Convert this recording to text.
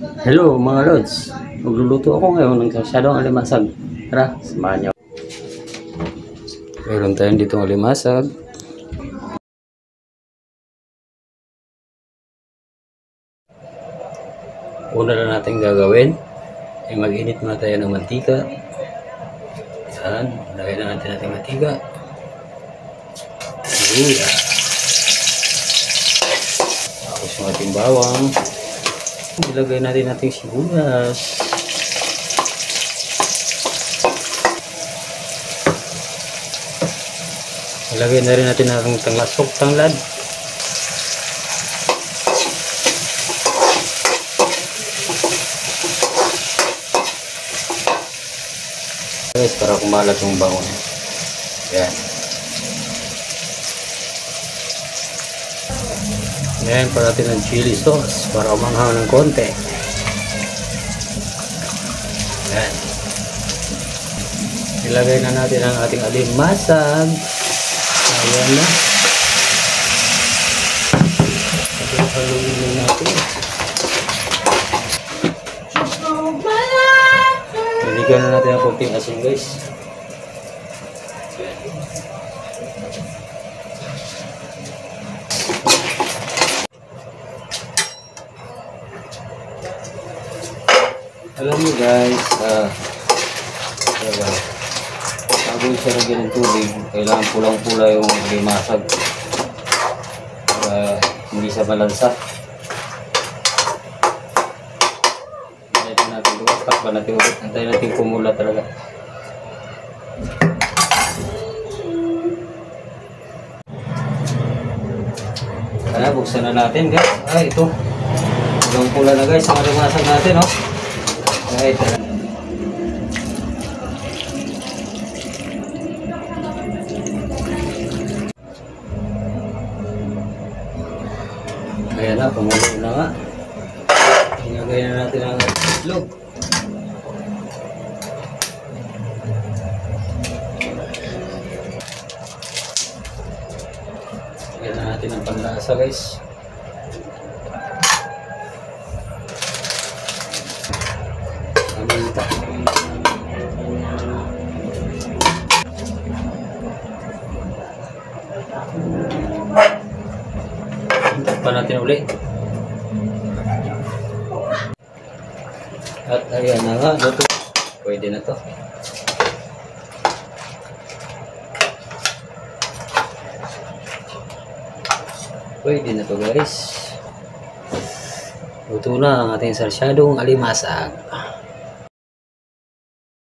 Hello mga lods, magluluto ako ngayon ng sasyadong alimasag. Tara, samahan niyo. Meron tayong ditong alimasag. Una na natin gagawin ay mag-init muna tayo ng mantika. Yan, lagay na natin ating mantika. Tapos yung ating bawang. Ilagay natin ating sibuyas. Ilagay na rin natin ang lasok tanglad. Guys, para kumalat yung bangon. Yan. Ngayon para natin ng chili sauce para umanghang ng konti. Yan. Ilagay na natin ang ating alimasag. Ayan na. Haluin natin. Naligan na natin ang konting asin, guys. Alam niyo guys, bago siya lagyan ng tubig, kailangan pulang-pula yung alimasag para hindi siya malansa. Hintayin natin ulit, takpan natin ulit, hintayin natin kumula talaga. Kaya buksan na natin guys. Ay, ito pulang-pula na guys ang alimasag natin, oh. Right. Ayan na, pumulo na nga. Ilagay na natin ang itlog. Ilagay na natin ang panlasa guys. Takpan natin ulit. At ayan na nga, luto. Pwede na to. Pwede na to guys. Luto na ang ating sarsyadong alimasag.